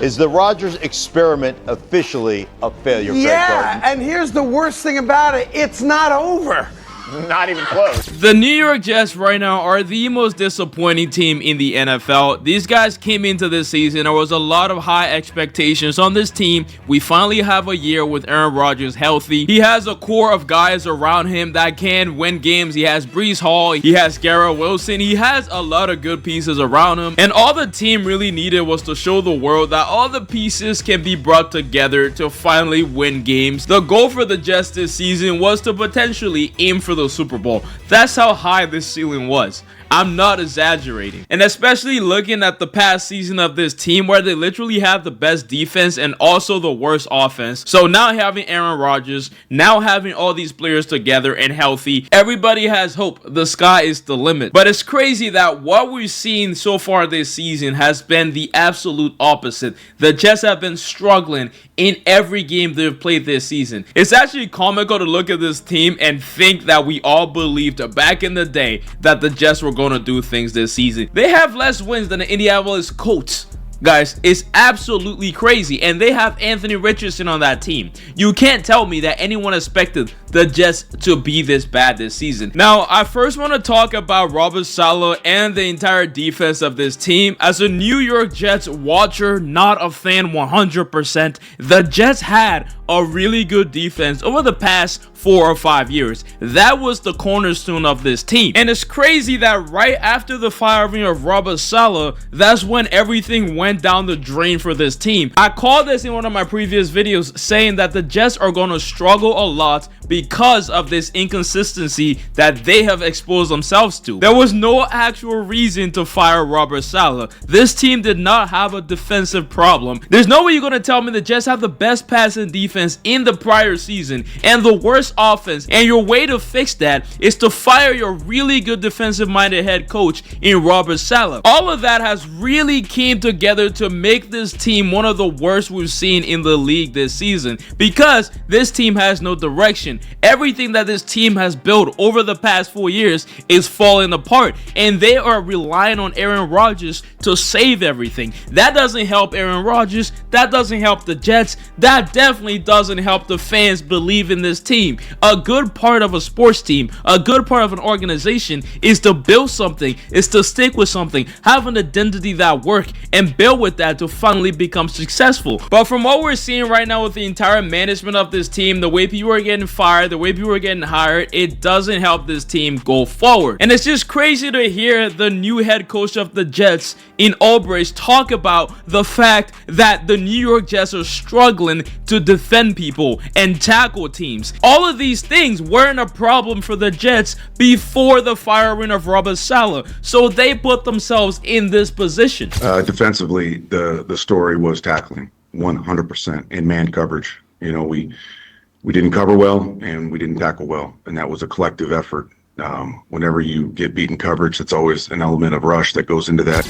Is the Rodgers experiment officially a failure, Craig Yeah, Carton? and here's the worst thing about it. It's not over. Not even close. The New York Jets right now are the most disappointing team in the NFL. These guys came into this season. There was a lot of high expectations on this team. We finally have a year with Aaron Rodgers healthy. He has a core of guys around him that can win games. He has Breece Hall. He has Garrett Wilson. He has a lot of good pieces around him. And all the team really needed was to show the world that all the pieces can be brought together to finally win games. The goal for the Jets this season was to potentially aim for the Super Bowl. That's how high this ceiling was. I'm not exaggerating. And especially looking at the past season of this team where they literally have the best defense and also the worst offense. So now having Aaron Rodgers, now having all these players together and healthy, everybody has hope. The sky is the limit. But it's crazy that what we've seen so far this season has been the absolute opposite. The Jets have been struggling in every game they've played this season. It's actually comical to look at this team and think that we all believed back in the day that the Jets were going to do things this season. They have less wins than the Indianapolis Colts. Guys, it's absolutely crazy, and they have Anthony Richardson on that team. You can't tell me that anyone expected the Jets to be this bad this season. Now, I first want to talk about Robert Saleh and the entire defense of this team. As a New York Jets watcher, not a fan 100%, the Jets had a really good defense over the past 4 or 5 years. That was the cornerstone of this team. And it's crazy that right after the firing of Robert Saleh, that's when everything went down the drain for this team. I called this in one of my previous videos saying that the Jets are going to struggle a lot because of this inconsistency that they have exposed themselves to. There was no actual reason to fire Robert Saleh. This team did not have a defensive problem. There's no way you're going to tell me the Jets have the best passing defense in the prior season and the worst offense, and your way to fix that is to fire your really good defensive minded head coach in Robert Saleh. All of that has really came together to make this team one of the worst we've seen in the league this season, because this team has no direction. Everything that this team has built over the past 4 years is falling apart, and they are relying on Aaron Rodgers to save everything. That doesn't help Aaron Rodgers. That doesn't help the Jets. That definitely doesn't help the fans believe in this team. A good part of a sports team, a good part of an organization is to build something, is to stick with something, have an identity that works, and build with that to finally become successful. But from what we're seeing right now with the entire management of this team, the way people are getting fired, the way people are getting hired, it doesn't help this team go forward. And it's just crazy to hear the new head coach of the Jets in Albrecht talk about the fact that the New York Jets are struggling to defend people and tackle teams. All of these things weren't a problem for the Jets before the firing of Robert Saleh, so they put themselves in this position. Defensively, the story was tackling 100% in man coverage. You know, we didn't cover well and we didn't tackle well, and that was a collective effort. Whenever you get beaten coverage, it's always an element of rush that goes into that.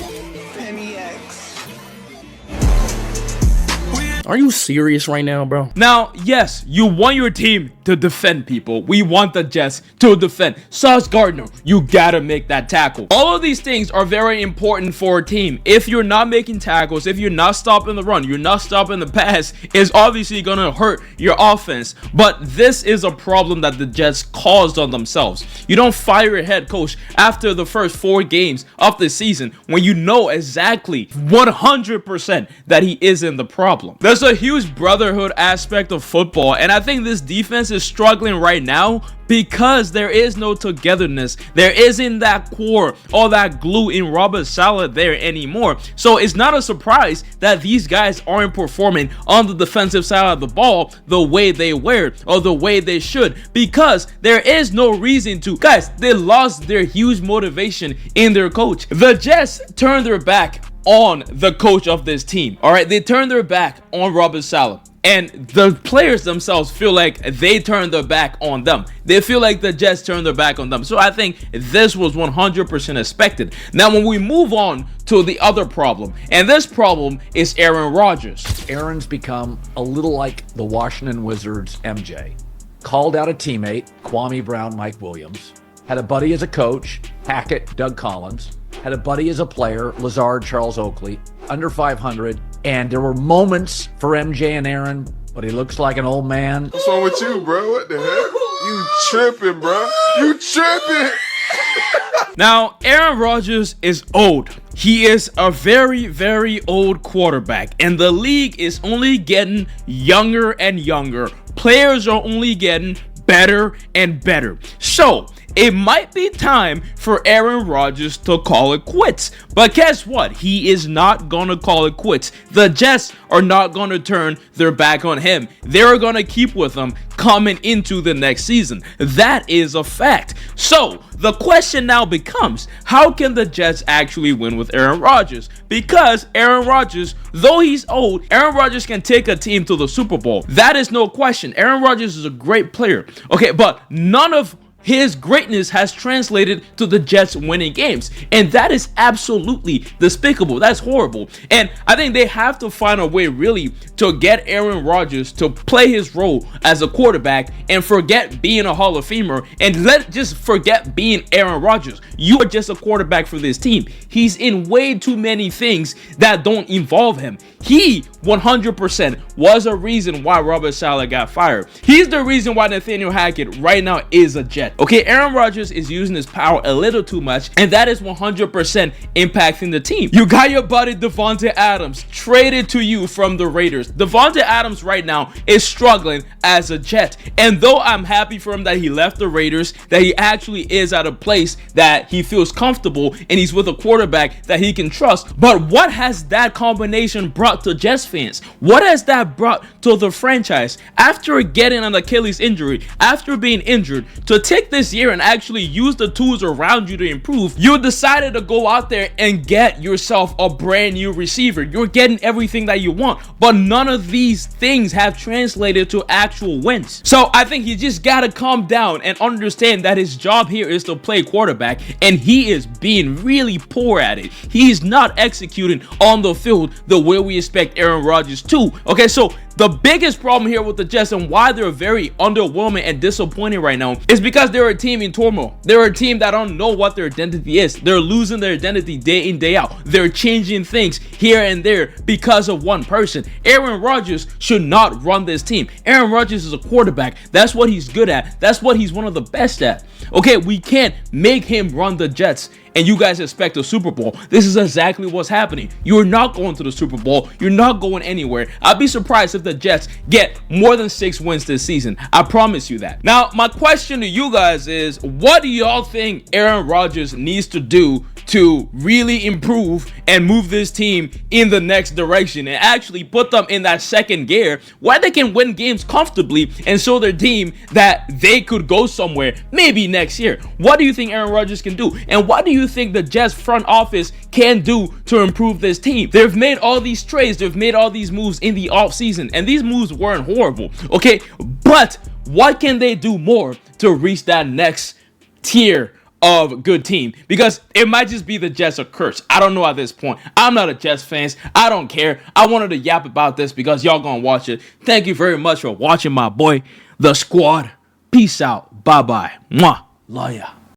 Are you serious right now, bro? Now, yes, you want your team to defend people. We want the Jets to defend. Sauce Gardner, you gotta make that tackle. All of these things are very important for a team. If you're not making tackles, if you're not stopping the run, you're not stopping the pass, it's obviously gonna hurt your offense. But this is a problem that the Jets caused on themselves. You don't fire your head coach after the first 4 games of the season when you know exactly 100% that he isn't the problem. There's a huge brotherhood aspect of football, and I think this defense is struggling right now because there is no togetherness. There isn't that core or that glue in Robert Saleh there anymore. So it's not a surprise that these guys aren't performing on the defensive side of the ball the way they were or the way they should, because there is no reason to. Guys, they lost their huge motivation in their coach. The Jets turned their back on the coach of this team. All right, they turned their back on Robert Saleh. And the players themselves feel like they turned their back on them. They feel like the Jets turned their back on them. So I think this was 100% expected. Now, when we move on to the other problem, and this problem is Aaron Rodgers. Aaron's become a little like the Washington Wizards MJ. Called out a teammate, Kwame Brown, Mike Williams. Had a buddy as a coach, Hackett, Doug Collins. Had a buddy as a player, Lazard, Charles Oakley. Under 500, And there were moments for MJ and Aaron, but he looks like an old man. What's wrong with you, bro? What the heck? You tripping, bro. You tripping. Now, Aaron Rodgers is old. He is a very, very old quarterback, and the league is only getting younger and younger. Players are only getting better and better. So, it might be time for Aaron Rodgers to call it quits. But guess what? He is not gonna call it quits. The Jets are not gonna turn their back on him. They're gonna keep with him coming into the next season. That is a fact. So, the question now becomes, how can the Jets actually win with Aaron Rodgers? Because Aaron Rodgers, though he's old, Aaron Rodgers can take a team to the Super Bowl. That is no question. Aaron Rodgers is a great player. Okay, but none of his greatness has translated to the Jets winning games, and that is absolutely despicable. That's horrible. And I think they have to find a way really to get Aaron Rodgers to play his role as a quarterback and forget being a Hall of Famer and just forget being Aaron Rodgers. You are just a quarterback for this team. He's in way too many things that don't involve him. He 100% was a reason why Robert Saleh got fired. He's the reason why Nathaniel Hackett right now is a Jet. Okay, Aaron Rodgers is using his power a little too much, and that is 100% impacting the team. You got your buddy Devontae Adams traded to you from the Raiders. Devontae Adams right now is struggling as a Jet, and though I'm happy for him that he left the Raiders, that he actually is at a place that he feels comfortable and he's with a quarterback that he can trust, but what has that combination brought to Jets fans? What has that brought to the franchise? After getting an Achilles injury, after being injured, to take this year and actually use the tools around you to improve, you decided to go out there and get yourself a brand new receiver. You're getting everything that you want, but none of these things have translated to actual wins. So I think he just gotta calm down and understand that his job here is to play quarterback, and he is being really poor at it. He's not executing on the field the way we expect Aaron Rodgers to. Okay, so the biggest problem here with the Jets and why they're very underwhelming and disappointing right now is because they're a team in turmoil. They're a team that don't know what their identity is. They're losing their identity day in, day out. They're changing things here and there because of one person. Aaron Rodgers should not run this team. Aaron Rodgers is a quarterback. That's what he's good at. That's what he's one of the best at. Okay, we can't make him run the Jets and you guys expect a Super Bowl. This is exactly what's happening. You're not going to the Super Bowl. You're not going anywhere. I'd be surprised if the Jets get more than 6 wins this season. I promise you that. Now, my question to you guys is, what do y'all think Aaron Rodgers needs to do to really improve and move this team in the next direction and actually put them in that second gear where they can win games comfortably and show their team that they could go somewhere maybe next year? What do you think Aaron Rodgers can do? And what do you think the Jets front office can do to improve this team? They've made all these trades, they've made all these moves in the offseason, and these moves weren't horrible, okay? But what can they do more to reach that next tier of good team? Because it might just be the Jets are cursed. I don't know at this point. I'm not a Jets fan. I don't care. I wanted to yap about this because y'all gonna watch it. Thank you very much for watching, my boy, The Squad. Peace out. Bye-bye. Mwah. Love ya.